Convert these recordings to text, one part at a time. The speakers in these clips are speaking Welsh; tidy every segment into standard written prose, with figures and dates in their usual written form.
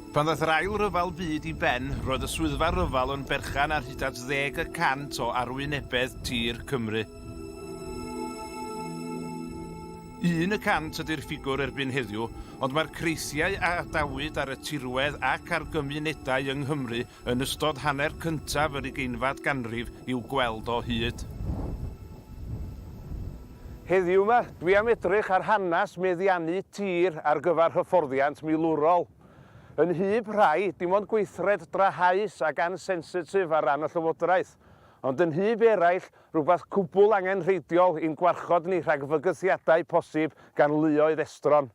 Pan ddaeth yr ail ryfal byd i ben, roedd y swyddfa ryfal yn berchan ar hyd at 10% o arwynebedd tir Cymru. 1% ydy'r ffigwr erbyn heddiw, ond mae'r creisiau a dawyd ar y tirwedd ac ar gymunedau yng Nghymru yn ystod hanner cyntaf yr 20fed ganrif i'w gweld o hyd. Heddiw yma, dwi am edrych ar hanes meddiannu tir ar gyfer hyfforddiant milwrol. Yn hyb rhai, dim ond gweithred drahaus ac ansensitif ar ran y llywodraeth, ond yn hyb eraill, rhywbeth cwbl angenrheidiol i'n gwarchod ni rhag fygythiadau posib gan luoedd estron.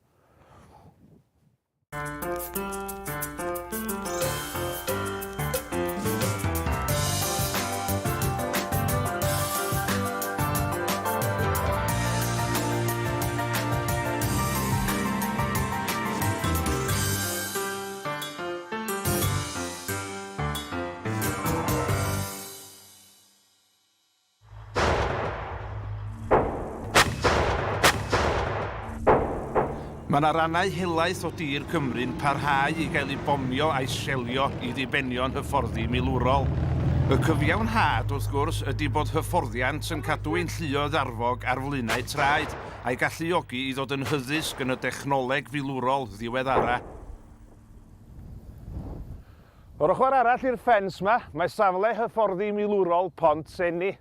Mae yna rannau helaeth o dir Cymru'n parhau i gael ei bomio a'i selio i ddibenion hyfforddi milwrol. Y cyfiawnhad, wrth gwrs, ydy bod hyfforddiant yn cadw ein lluoedd arfog ar flaenau traed a'i galluogi i ddod yn hyddysg yn y dechnoleg filwrol ddiweddara. O'r ochr arall i'r ffens yma, mae safle hyfforddi milwrol Pont Seni.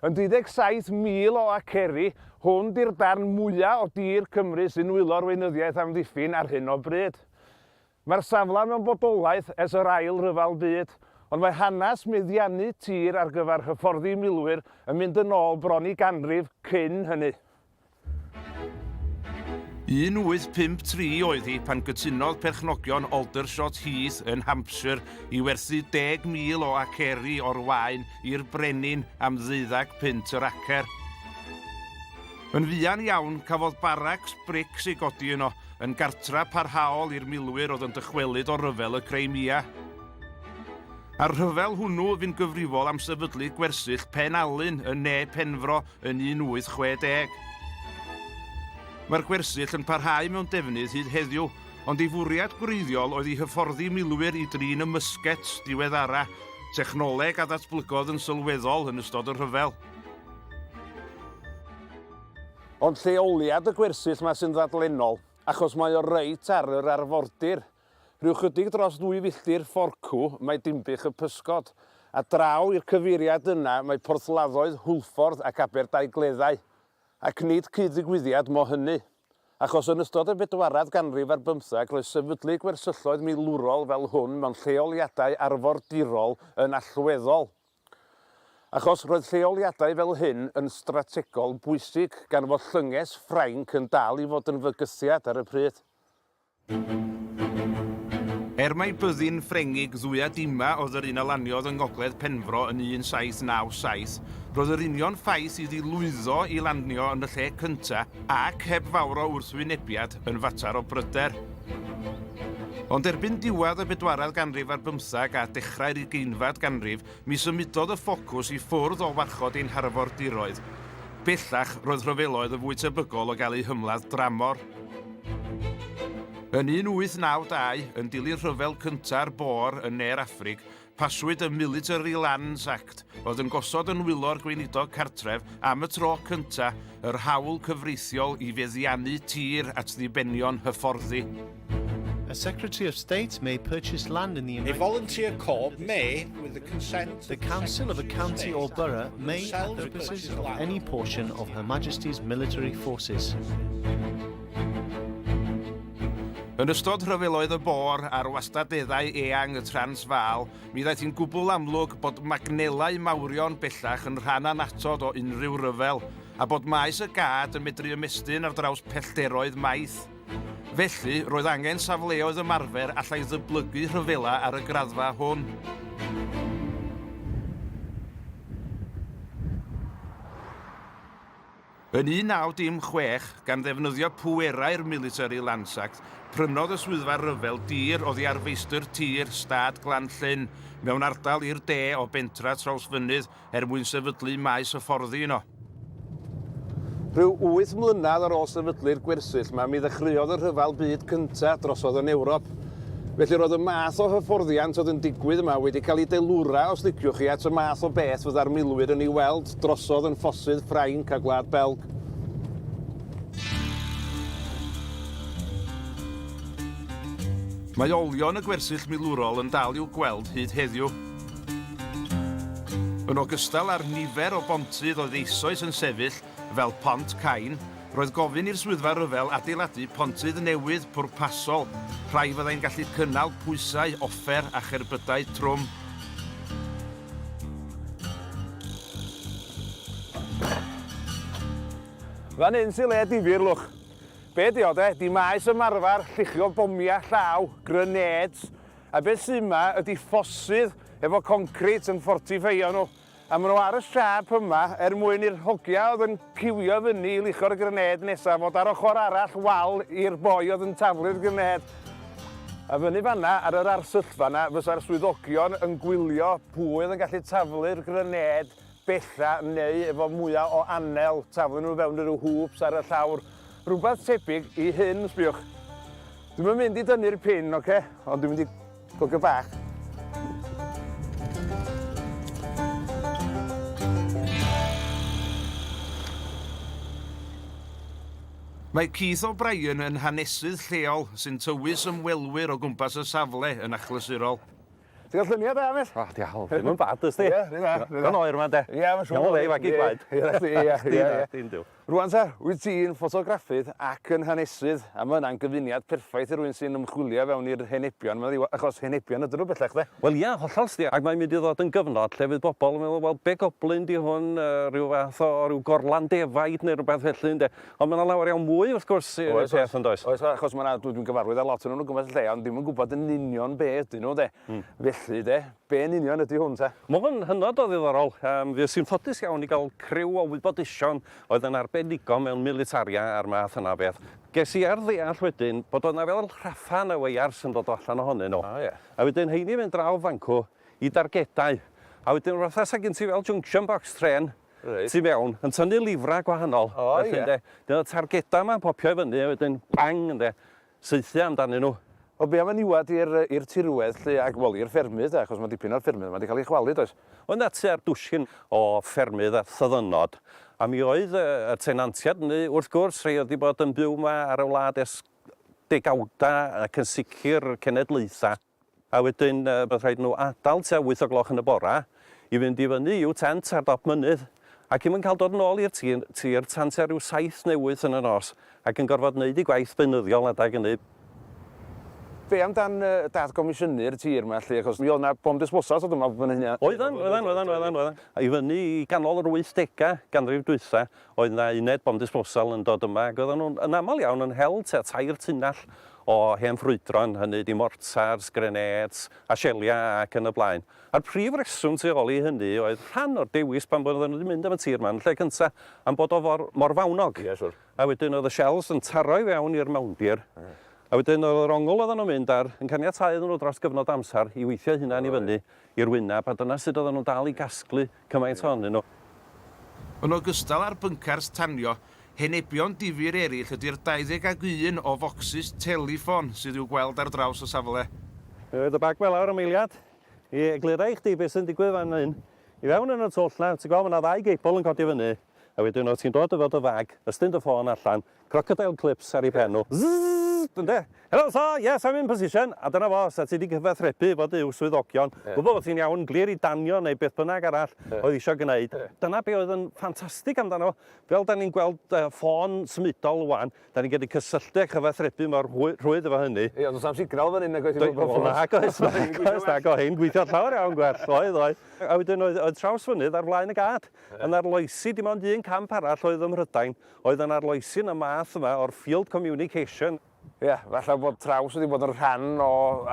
Yn 27,000 o aceri, hwn di'r darn mwyaf o dir Cymru sy'n wylo'r weinyddiaeth amddiffyn ar hyn o bryd. Mae'r safle mewn bodolaeth ers yr ail ryfal byd, ond mae hanes meddiannu tir ar gyfer hyfforddi milwyr yn mynd yn ôl bron i ganrif cyn hynny. 1853 oedd hi pan gytunodd perchnogion Aldershot Heath yn Hampshire i werthu 10,000 o aceri o'r wain i'r brenin am 12 punt yr acer. Yn fuan iawn, cafodd baracs brics ei godi yno, yn gartra parhaol i'r milwyr oedd yn dychwelyd o ryfel y Crimea. Ar rhyfel hwnnw fi'n gyfrifol am sefydlu gwersyll Penalun yn ne Penfro yn 1860. Mae'r gwersyll yn parhau mewn defnydd hyd heddiw, ond ei fwriad gwreiddiol oedd i hyfforddi milwyr i drin y mysgets diweddara, technoleg a ddatblygodd yn sylweddol yn ystod y rhyfel. Ond lleoliad y gwersyll yma sy'n ddadlennol, achos mae o reit ar yr arfordir. Rhyw chydig dros 2 filltir fforcw mae Dimbych y Pysgod, a draw i'r cyfeiriad yna mae porthladdoedd Hwlffordd ac Aberdaugleddau. Ac nid cyd-ddigwyddiad mo hynny, achos yn ystod y 4af ganrif ar 15 roedd sefydlu gwersylloedd milwrol fel hwn mewn lleoliadau arfordirol yn allweddol. Achos roedd lleoliadau fel hyn yn strategol bwysig gan fod llynges Ffrainc yn dal i fod yn fygythiad ar y pryd. Mai byddin Ffrengig ddwya dima oedd yr un alaniodd yng ngogledd Penfro yn 1797, roedd yr union ffaith iddi lwyddo i lanio yn y lle cyntaf ac heb fawr o wrthwynebiad yn fatar o bryder. Ond erbyn diwedd y 4af ganrif ar 15 a dechrau'r 20fed ganrif, mi symudodd y ffocws i ffwrdd o warchod ein harfordiroedd. Bellach roedd rhyfeloedd y fwy tebygol o gael eu hymladd dramor. Yn 1892, yn dilyn rhyfel cynta'r Bôr yn ne'r Affrig, paswyd y Military Lands Act, oedd yn gosod yn wylo'r gweinidog cartref am y tro cyntaf yr hawl cyfreithiol i feddiannu tir at ddibenion hyfforddi. A Secretary of State may purchase land in the A volunteer corps may, with the consent The council of a county or borough may, for the purposes of any portion of Her Majesty's military forces. Yn ystod rhyfeloedd y Bôr a'r wastadeddau eang y Transvaal, mi ddaeth hi'n gwbl amlwg bod magnelau mawrion bellach yn rhan anatod o unrhyw ryfel, a bod maes y gad yn medru ymestyn ar draws pellteroedd maith. Felly, roedd angen safleoedd ymarfer allai ddyblygu rhyfela ar y graddfa hwn. Yn 1916, gan ddefnyddio pwerau'r Military Lands Act, prynodd y swyddfa ryfel dir oddi ar feistr tir Stad Glanllyn mewn ardal i'r de o bentra Trawsfynydd mwyn sefydlu maes hyfforddi yno. Rhyw 8 mlynedd ar ôl sefydlu'r gwersyll yma, mi ddechreuodd y rhyfel byd cyntaf drosodd yn Ewrop. Felly roedd y math o hyfforddiant oedd yn digwydd yma wedi cael ei delwra os liciwch chi at y math o beth fydda'r milwyr yn ei weld drosodd yn ffosydd Ffrainc a Gwlad Belg. Mae olion y gwersyll milwrol yn dal i'w gweld hyd heddiw. Yn ogystal â'r nifer o bontydd oedd eisoes yn sefyll fel Pont Cain, roedd gofyn i'r swyddfa ryfel adeiladu pontydd newydd pwrpasol, rhai fyddai'n gallu cynnal pwysau, offer a cherbydau trwm. Fan hyn sy'n le difyr, lwch. Be di o de? Di maes ymarfer, lluchio bomia llaw, grenades, a beth sy'n yma ydi ffosydd efo concrit yn ffortifeio nhw. A maen nhw ar y siap yma mwyn i'r hogia oedd yn ciwio fyny i licho'r grened nesaf fod ar ochr arall wal i'r boi oedd yn taflu'r grened. A fyny fanna, ar yr arsyllfa yna, fysa'r swyddogion yn gwylio pwy oedd yn gallu taflu'r grened bella neu efo mwyaf o anel, taflu nhw fewn i ryw hwps ar y llawr. Rhywbeth tebyg i hyn, sbiwch. Dwi'n mynd i dynnu'r pin, oce? Ond dwi'n mynd i gogio bach. Mae Keith O'Brien yn hanesydd lleol sy'n tywys ymwelwyr o gwmpas y safle yn achlysurol. Ti'n cael lluniau da, Met? O, diolch, ddim yn bad, ysdi? Ie, Gan oer yma, de? Ie, mae'n siŵr. Iawn o le, fag i gwaed. Ie. Rwan ta, wyt ti'n ffotograffydd ac yn hanesydd, a mae hwnna'n gyfuniad perffaith i rywun sy'n ymchwilio fewn i'r henebion, achos henebion ydyn nhw bellach, de? Wel ia, hollol sdi, ac mae'n mynd i ddod yn gyfnod lle fydd bobl yn meddwl, wel, be goblin di hwn, rhyw fath o ryw gorlan defaid neu rhywbeth felly, de? Ond mae'n lawer iawn mwy, wrth gwrs, i'r peth yn does. Oes, achos dwi'n gyfarwydd â lot yn nhw'n gwmpas lle, ond ddim yn gwybod yn union be ydyn nhw, de? Felly, de, be yn union ydy hwn, te? Mae hwn hynod o ddiddorol. Fe sy'n ffodus iawn i gael criw o wybodaethon oedd yn arbenigo mewn militaria a'r math yna beth. Ges i ar ddeall wedyn bod o'na fel rhaffan y weiars yn dod allan ohonyn nhw. A wedyn heini mynd draw fancw i dargedau. A wedyn rhaid sa gen ti fel junction box tren tu mewn yn tynnu lifra gwahanol. Dyna targedau yma'n popio i fyny a wedyn bang ynde, seithio amdanyn nhw. O be am y niwad i'r tirwedd lle, ac wel i'r ffermydd, achos mae dipyn o'r ffermydd, mae wedi cael ei chwalu, does? Ond ati ar dwsin o ffermydd a thyddynod. A mi oedd y tenantiad ni, wrth gwrs, rhai oedd wedi bod yn byw yma ar y wlad ers degawda ac yn sicr cenedlaetha. A wedyn bydd rhaid nhw adael tua 8 o gloch yn y bora i fynd i fyny i'w tent ar dop mynydd. Ac i'm yn cael dod yn ôl i'r tir tan tua rhyw 7 newydd yn y nos ac yn gorfod wneud i gwaith beunyddiol adag yn neud. Be amdan dad gomisiynu'r tir yma, lle, achos mi oedd yna bom disposal oedd yma fan hynny? Oeddan. A i fyny i ganol yr 80au ganrif dwytha, oedd yna uned bom disposal yn dod yma, ac oedden nhw'n yn aml iawn yn hel tair tunnall o hen ffrwydron, hynny di mortars, grenades, a shelia ac yn y blaen. A'r prif reswm tu ôl i hynny oedd rhan o'r dewis pan bod nhw wedi mynd am y tir yma yn lle cynta am bod o mor fawnog. Ie, siwr. A wedyn oedd y shells yn taro i fewn i'r mewndir. A wedyn oedd yr ongl oedden nhw'n mynd ar yn caniatáu iddyn nhw dros gyfnod amser i weithio hynna'n i fyny i'r wyneb, a dyna sut oedden nhw'n dal i gasglu cymaint ohonyn nhw. Yn ogystal â'r byncars tanio, henebion difyr eraill ydy'r 21 o focsys teleffon sydd i'w gweld ar draws y safle. Oedd y bag fel awr am eiliad i egluro i chdi beth sy'n digwydd fan hyn. I fewn yn y twll na, ti'n gwybod, mae 2 geibl yn codi fyny, a wedyn oedd ti'n dod o fod y fag, ystyn dy ffôn allan, crocodile clips ar ei penw. Hello, sir, yes, I'm in position. A dyna fo, sa ti wedi cyfathrebu fod i'w swyddogion. Gwybod bod ti'n iawn, glir i danio neu beth bynnag arall oedd eisiau gwneud. Dyna be oedd yn ffantastig amdano. Fel da ni'n gweld ffôn symudol wan, da ni'n gallu cysylltu a cyfathrebu mor rhwydd efo hynny. Ie, ond oes am signal fan hyn, nag oes i'n gwybod ffôn. Nag o hyn, gweithio llawer iawn gwell, oedd. A wedyn oedd traws fynydd ar flaen y gad. Yn arloesi, dim ond 1 camp arall oedd ym Mhrydain, oedd yn arloesi yn y math yma o'r field communication. Ie, falle bod traws wedi bod yn rhan o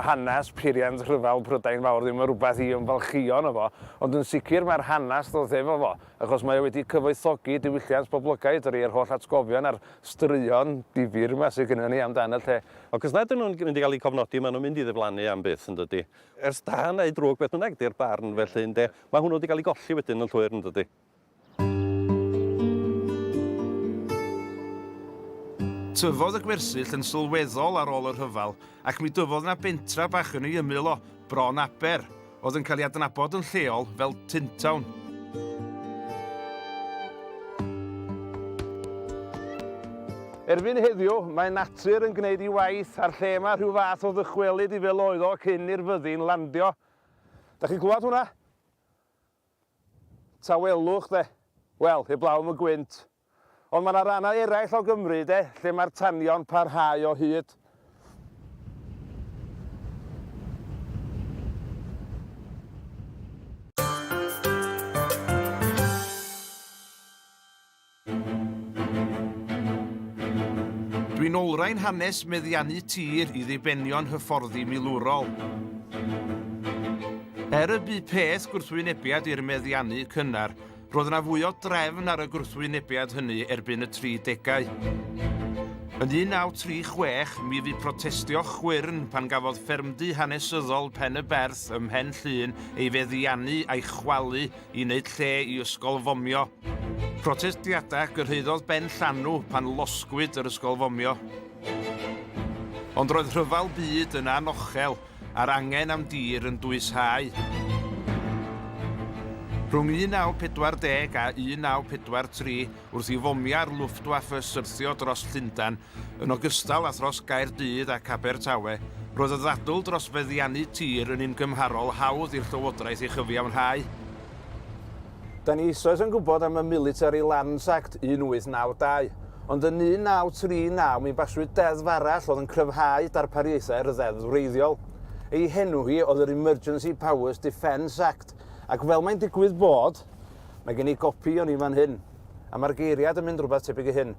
hanes peiriant rhyfel Prydain fawr ddim yn rhywbeth i ymfalchio yno fo, ond yn sicr mae'r hanes dod efo fo, achos mae wedi cyfoethogi diwylliant poblogaidd yr holl atgofion a'r straeon difyr yma sydd gennym ni amdano lle. Ac os nad ydyn nhw'n mynd i gael eu cofnodi, maen nhw'n mynd i ddiflannu am byth yn dydi. Ers da neu drwg beth bynnag di'r barn felly, mae hwnnw wedi cael ei golli wedyn yn llwyr yn dydi. Tyfodd y gwersyll yn sylweddol ar ôl yr rhyfel ac mi dyfodd yna bentra bach yn ei ymyl o, bron Aber, oedd yn cael ei adnabod yn lleol fel Tyntawn. Erbyn heddiw, mae natur yn gwneud ei waith a'r lle yma rhyw fath o ddychwelyd I fel oedd o cyn i'r fyddin landio. Da chi'n clywed hwnna? Tawelwch, de. Wel, heblaw am y gwynt. Ond mae yna rannau eraill o Gymru, de, lle mae'r tanion parhau o hyd. Dwi'n olrhain hanes meddiannu tir I ddibenion hyfforddi milwrol. Y bu peth gwrthwynebiad i'r meddiannu cynnar, roedd yna fwy o drefn ar y gwrthwynebiad hynny erbyn y 30au. Yn 1936, mi fu protestio chwyrn pan gafodd ffermdy hanesyddol Pen y Berth ym Mhen Llŷn ei feddiannu a'i chwalu I wneud lle I ysgol fomio. Protestiadau gyrhaeddodd Ben Llanw pan losgwyd yr ysgol fomio. Ond roedd rhyfal byd yn anochel a'r angen am dir yn dwysau. Rhwng 1940 a 1943, wrth I fomia'r Luftwaffe syrthio dros Llundain, yn ogystal â thros Gaerdydd ac Abertawe, roedd y ddadl dros feddiannu tir yn un gymharol hawdd i'r Llywodraeth I chyfiawnhau. Da ni eisoes yn gwybod am y Military Lands Act 1892, ond yn 1939 mi baswyd deddf arall oedd yn cryfhau darpariaethau'r ddeddf wreiddiol. Ei henw hi oedd yr Emergency Powers Defence Act, ac fel mae'n digwydd bod, mae gen I gopi o'n I fan hyn, a mae'r geiriad yn mynd rhywbeth tebyg I hyn.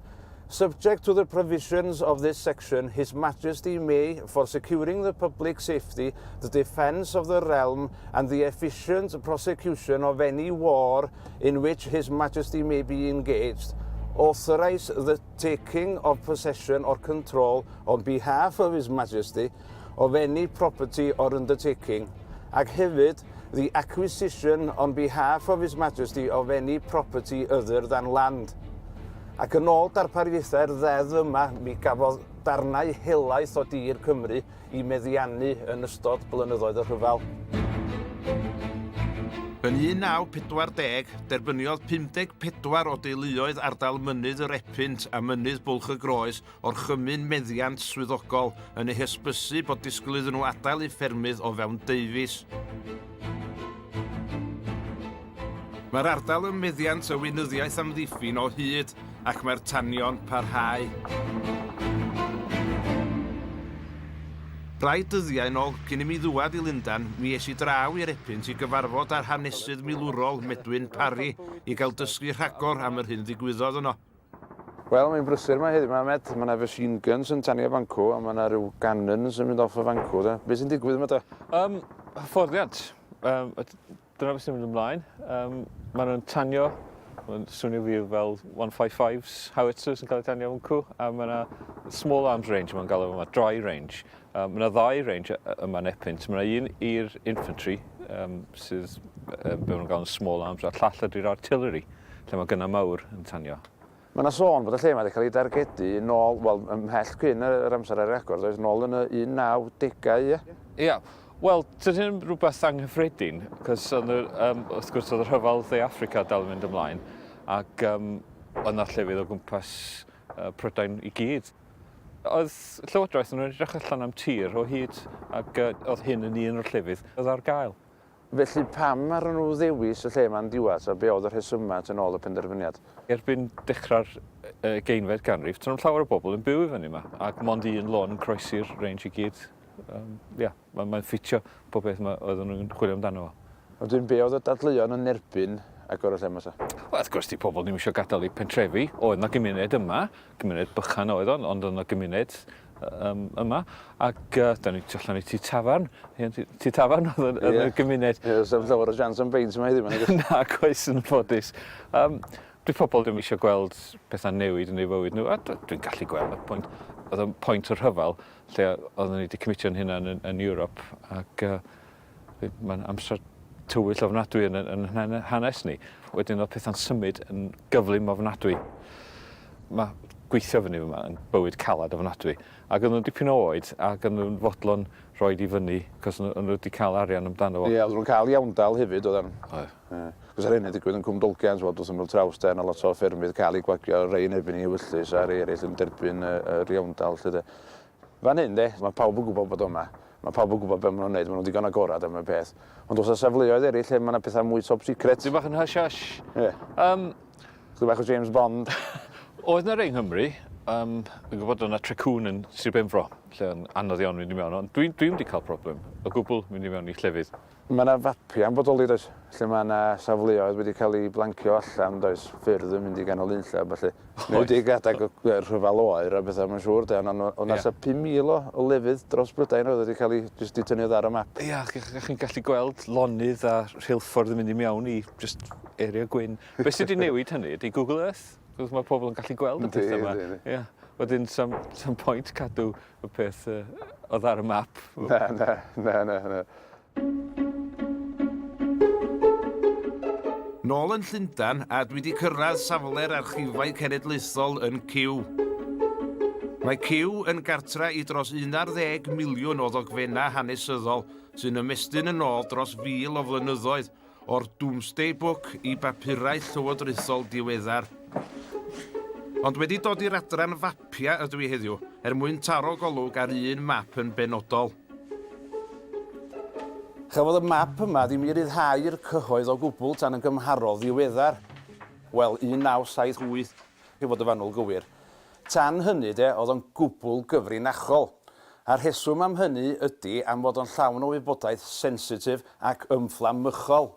Subject to the provisions of this section, His Majesty may, for securing the public safety, the defence of the realm, and the efficient prosecution of any war in which His Majesty may be engaged, authorise the taking of possession or control on behalf of His Majesty of any property or undertaking, ac hefyd the acquisition on behalf of His Majesty of any property other than land. Ac yn ôl darpariaethau'r ddeddf yma, mi gafodd darnau helaeth o dir Cymru I meddiannu yn ystod blynyddoedd y rhyfel. Yn 1940, derbyniodd 54 o deuluoedd ardal mynydd yr Epynt a mynydd Bwlch y Groes orchymyn meddiant swyddogol yn eu hysbysu bod disgwyl iddyn nhw adael I ffermydd o fewn deufis. Mae'r ardal yn meddiant y weinyddiaeth amddiffyn o hyd ac mae'r tanion parhau. Rai dyddiau yn ôl cyn I mi ddwad I Lundain, mi es I draw i'r Epynt I gyfarfod â'r hanesydd milwrol Medwyn Parry I gael dysgu rhagor am yr hyn ddigwyddodd yno. Wel, mae'n brysur yma heddiw, Mae yna machine guns yn tanu o fanco a mae yna rhyw cannons yn mynd off o fanco. Be sy'n digwydd yma da? Hyfforddiant. Dyna beth sy'n mynd ymlaen. Maen nhw'n tanio, mae'n swnio fi fel 155s, howitzers yn cael eu tanio fanco, a mae yna small arms range mae'n gael yma, dry range. Mae yna ddau range yma'n Epynt. Mae yna un i'r infantry, sydd be maen nhw'n gael yn small arms, a llall ydy'r artillery, lle mae gynna mawr yn tanio. Mae yna sôn bod y lle wedi cael ei dargedu nôl, wel, ymhell cyn yr amser ar record, oedd nôl yn y 1910au, ie? Ie. Wel, dydyn rhywbeth anghyffredin, cos wrth gwrs oedd yr rhyfel De Affrica dal yn mynd ymlaen, ac oedd yna llefydd o gwmpas Prydain I gyd. Oedd Llywodraeth yn edrych allan am tir o hyd, ac oedd hyn yn un o'r llefydd oedd ar gael. Felly pam ar nhw ddewis y lle ma'n diwedd, a be oedd yr rhesymau yn ôl y penderfyniad? Erbyn dechrau'r geunfed ganrif, tyn nhw'n llawer o bobl yn byw I fyny yma, ac mond un lôn yn croesi'r range I gyd. Mae'n ffitio pob beth oedden nhw'n chwilio amdano fo. Wedyn be oedd y dadleuon yn erbyn agor y lle yma sa? Wel, wrth gwrs, di pobl ddim eisiau gadael eu pentrefi. Oedd yna gymuned yma, gymuned bychan oedd ond oedd yna gymuned yma. Ac da ni allan I tŷ tafarn. Tŷ tafarn oedd yn y gymuned. Ie, sef llawer o jans yn beint yma heddiw. Na, coes yn ffodus. Dwi pobl ddim eisiau gweld pethau newid yn ei fywyd nhw, a dwi'n gallu gweld oedd y pwynt o'r rhyfel lle oedden ni wedi cymitio'n hynna yn Ewrop ac mae'n amser tywyll ofnadwy yn hanes ni. Wedyn oedd pethau'n symud yn gyflym ofnadwy. Mae gweithio fyny yma yn bywyd calad ofnadwy. Ac oedd nhw'n dipyn o oed, ac oedd nhw'n fodlon rhoi i fyny, cos oedd nhw wedi cael arian amdano fo. Ie, oedd nhw'n cael iawndal hefyd, oedd nhw. Oedd. Cos ar hyn wedi digwydd yn Cwmdolgian, wrth ymwyl trawsden, a lot o ffermydd cael ei gwagio rei yn erbyn i wyllus a rei eraill yn derbyn yr iawndal. Fan hyn, mae pawb yn gwybod bod yma. Mae pawb yn gwybod beth maen nhw'n neud, maen nhw'n digon agorad am y peth. Ond os oes safleoedd eraill lle mae yna pethau mwy top secret. Dwi'n bach yn hush-hush. Ie. Dwi'n bach o James Bond. Oedd yna rei yng Nghymru, dwi'n gwybod o'na Trecwn yn Sir Benfro, lle yn anodd iawn mynd i mewn, ond dwi'n wedi cael problem o gwbl mynd i mewn i llefydd. Mae yna fapiau'n bodoli, does, lle mae yna safleoedd wedi cael ei blancio allan, does, ffyrdd yn mynd i ganol unlla, felly. Neu wedi gadag rhyfal oer a bethau, mae'n siŵr, ond na 5,000 o lefydd dros Brydain oedd wedi cael ei tynnu ar y map. Ia, chi'n gallu gweld lonydd a rheilffordd yn mynd i mewn i just area gwyn. Be sydd wedi newid hynny ydy Google Earth, cos mae pobl yn gallu gweld y peth yma. Ia, wedyn some point cadw y peth oedd ar y map. Na. Nôl yn Llundain, a dwi wedi cyrraedd safle'r archifau cenedlaethol yn Cyw. Mae Cyw yn gartra i dros 11 miliwn o ddogfennau hanesyddol sy'n ymestyn yn ôl dros 1,000 o flynyddoedd, o'r Doomsday Book i bapurau llywodraethol diweddar. Ond wedi dod i'r adran fapia ydw i heddiw, mwyn taro golwg ar un map yn benodol. Chafodd y map yma ddim i ryddhau'r cyhoedd o gwbl tan yn gymharol ddiweddar. Wel, 1978, i fod y fanwl gywir. Tan hynny oedd o'n gwbl gyfrinachol. A'r rheswm am hynny ydy am fod o'n llawn o wybodaeth sensitif ac ymfflamychol.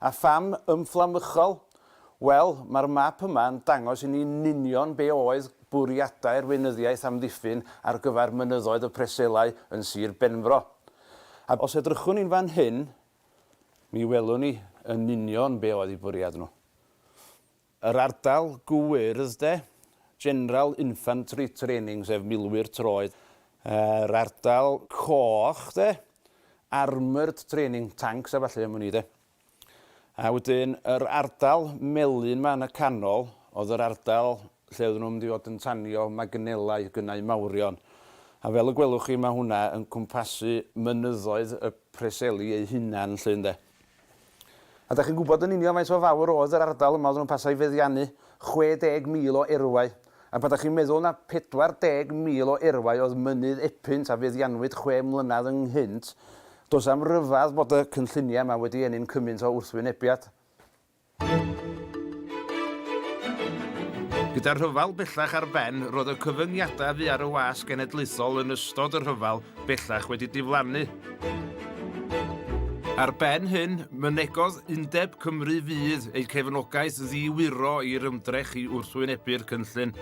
A pham ymfflamychol? Wel, mae'r map yma yn dangos i ni'n union be oedd bwriadau'r weinyddiaeth amddiffyn ar gyfer mynyddoedd y preselau yn Sir Benfro. A os edrychwn ni'n fan hyn, mi welwn ni yn union be oedd eu bwriad nhw. Yr ardal gwyrdd, General Infantry Training, sef milwyr troed. Yr ardal coch, Armoured Training Tanks a falle am hynny, A wedyn, yr ardal melyn ma yn y canol, oedd yr ardal lle oedden nhw'n mynd i fod yn tanio magnelau gynnau mawrion. A fel y gwelwch chi, mae hwnna yn cwmpasu mynyddoedd y preseli ei hunan, lle ynde. A da chi'n gwybod yn union faint o fawr oedd yr ardal yma, oedden nhw'n pasau feddiannu 60,000 o erwau. A pan da chi'n meddwl na 40,000 o erwau oedd mynydd epynt a feddiannwyd 6 mlynedd ynghynt, does am ryfedd bod y cynlluniau yma wedi enni'n cymaint o wrthwynebiad. Gyda'r rhyfal bellach ar ben, roedd y cyfyngiadau fu ar y wasg genedlaethol yn ystod y rhyfal bellach wedi diflannu. Ar ben hyn, mynegodd Undeb Cymru Fydd ei cefnogaeth ddiwiro i'r ymdrech i wrthwynebu'r cynllun,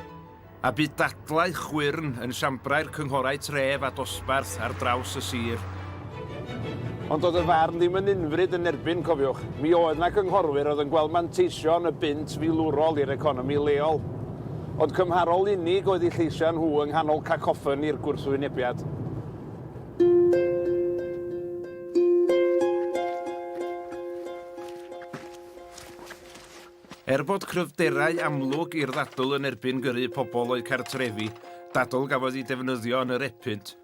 a bydd dadlau chwyrn yn siambrau'r cynghorau tref a dosbarth ar draws y sir. Ond oedd y farn ddim yn unfryd yn erbyn, cofiwch. Mi oedd na cynghorwyr oedd yn gweld manteision y bynt milwrol i'r economi leol. Ond cymharol unig oedd eu lleisia nhw yng nghanol cacoffon i'r gwrthwynebiad. Bod cryfderau amlwg i'r ddadl yn erbyn gyrru pobl o'i cartrefi, dadl gafodd ei defnyddio yn yr epynt.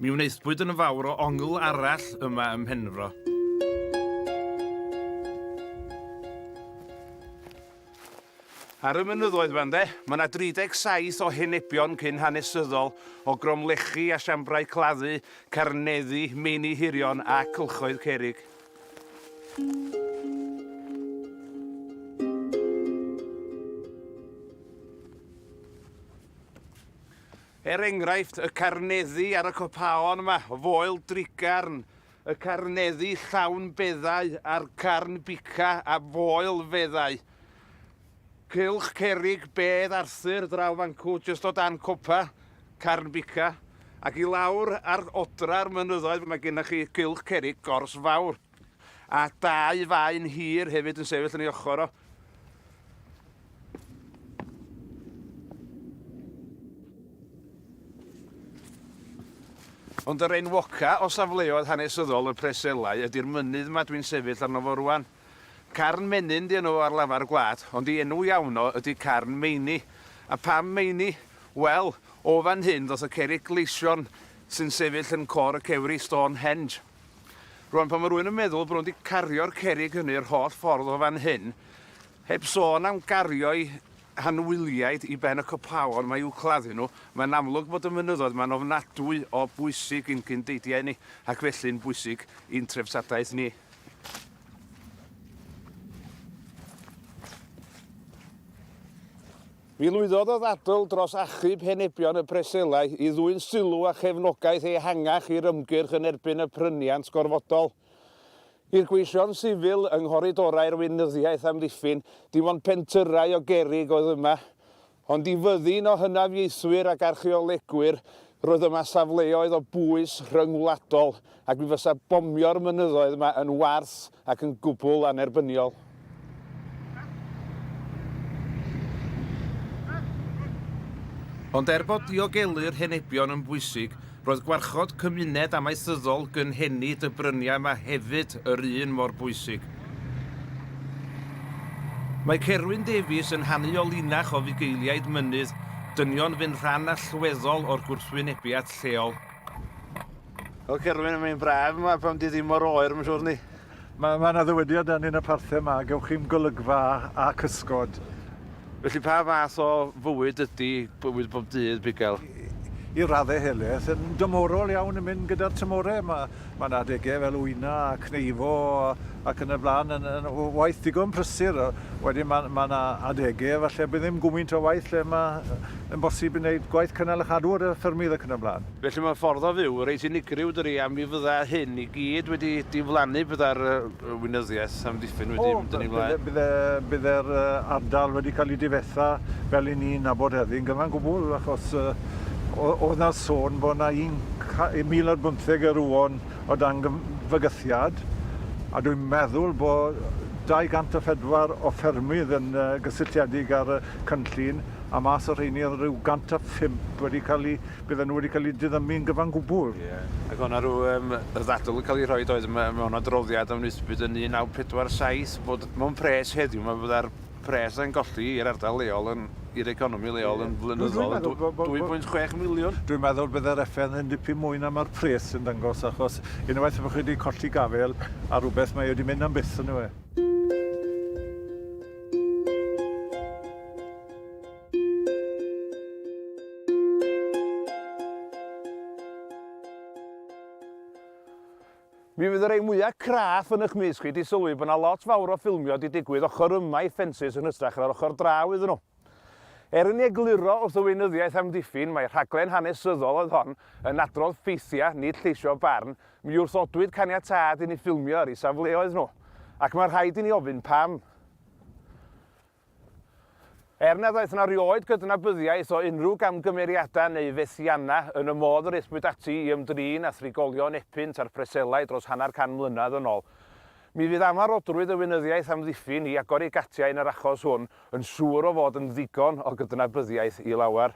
Mi wnaethpwyd yn fawr o ongl arall yma ym Mhenfro. Ar y mynyddoedd fan mae yna 37 o henebion cyn hanesyddol o gromlechi a siambrau claddu, carneddi, meini hirion a cylchoedd cerig. Enghraifft, y carneddi ar y copaon yma, o foel drigarn, y carneddi llawn beddau a'r carn bica a foel feddau. Cylch cerig bedd Arthur draw fancw, just o dan copa, carn bica, ac i lawr ar odra'r mynyddoedd mae gennych chi cylch cerig gors fawr. A 2 faen hir hefyd yn sefyll yn ei ochr o. Ond yr enwoca o safleoedd hanesyddol y preselau ydy'r mynydd yma dwi'n sefyll arno fo rwan. Carn menyn di enw ar lafar gwlad, ond i enw iawn o ydy carn meini. A pam meini? Wel, o fan hyn, dos y cerrig gleision sy'n sefyll yn cor y cewri Stonehenge. Rwan, pan mae rhywun yn meddwl bod nhw wedi cario'r cerrig hynny'r holl ffordd o fan hyn, heb sôn am gario'i hanwyliaid i ben y copawon mae i'w claddu nhw, mae'n amlwg bod y mynyddoedd mae'n ofnadwy o bwysig i'n cyndeiddiau ni, ac felly'n bwysig i'n trefsadaeth ni. Mi lwyddodd o ddadl dros achub henebion y preselau i ddwy'n sylw a chefnogaeth ehangach i'r ymgyrch yn erbyn y pryniant gorfodol. I'r gweision sifil yng nghoridorau'r weinyddiaeth amddiffyn, dim ond pentyrau o gerrig oedd yma, ond i fyddin o hynafieithwyr ac archeolegwyr, roedd yma safleoedd o bwys rhyngwladol ac mi fysa bomio'r mynyddoedd yma yn warth ac yn gwbl anerbyniol. Ond bod diogelu'r henebion yn bwysig, roedd gwarchod cymuned amaethyddol gynhenid y bryniau yma hefyd yr un mor bwysig. Mae Cerwyn Davies yn hannu o linach o fugeiliaid mynydd, dynion fy'n rhan allweddol o'r gwrthwynebiad lleol. O Cerwyn, mae'n braf yma pam di ddim mor oer, mae'n siŵr ni. Mae yna ddywediad yn un y parthau yma, gewch chi'n golygfa a cysgod. Felly pa fath o fywyd ydy bywyd bob dydd, Bigel? I raddau heleth, yn dymorol iawn yn mynd gyda'r tymorau. Mae'n adegau fel wyna a cneifo ac yn y blaen yn waith digon prysur. Wedyn mae'n adegau, falle bydd ddim gwmynt o waith lle mae'n bosib i wneud gwaith cynnal a chadwr y ffermydd ac yn y blaen. Felly mae'n ffordd o fyw, reit unigryw dyri, a mi fydda hyn i gyd wedi diflannu bydda'r weinyddiaeth amddiffyn wedi mynd yn ei mlaen. Byddai'r ardal wedi cael ei difetha fel i ni'n nabod heddi'n gyfan gwbl, achos oedd na sôn bod na 1,000 ar rwan o dan fygythiad, a dwi'n meddwl bod 204 o ffermydd yn gysylltiedig ar y cynllun, a mas o'r rheini oedd rhyw 105 bydden nhw wedi cael ei diddymu'n gyfan gwbl. Ac o'na rhyw ddadl yn cael ei rhoi oedd mewn adroddiad am Nisbyd yn 1947 bod mewn pres heddiw, mae byddai'r pres yn golli i'r ardal leol, i'r economi leol yn flynyddol, 2.6 miliwn. Dwi'n meddwl byddai'r effaith yn dipyn mwy na mae'r pres yn dangos, achos unwaith bod chi wedi colli gafel a rhywbeth mae wedi mynd am byth yn nhw. Mi fydd y rei mwyaf craff yn eich mis chi wedi sylwi bod yna lot fawr o ffilmio wedi digwydd ochr yma i ffensys yn hystrach ar ochr draw iddyn nhw. I ni egluro wrth y weinyddiaeth amddiffyn, mae rhaglen hanesyddol oedd hon yn adrodd ffeithiau, nid lleisio barn, mi wrthodwyd caniatâd i ni ffilmio ar ei safleoedd nhw. Ac mae rhaid i ni ofyn pam. Na ddaeth yna rioed gydnabyddiaeth o unrhyw gamgymeriadau neu fethianna yn y modd yr ysbryd ati i ymdrin a thrigolion epynt a'r preselau dros hanner can mlynedd yn ôl. Mi fydd amarodrwydd y weinyddiaeth amddiffyn i agor ei gatiau yn yr achos hwn yn siŵr o fod yn ddigon o gydnabyddiaeth i lawer.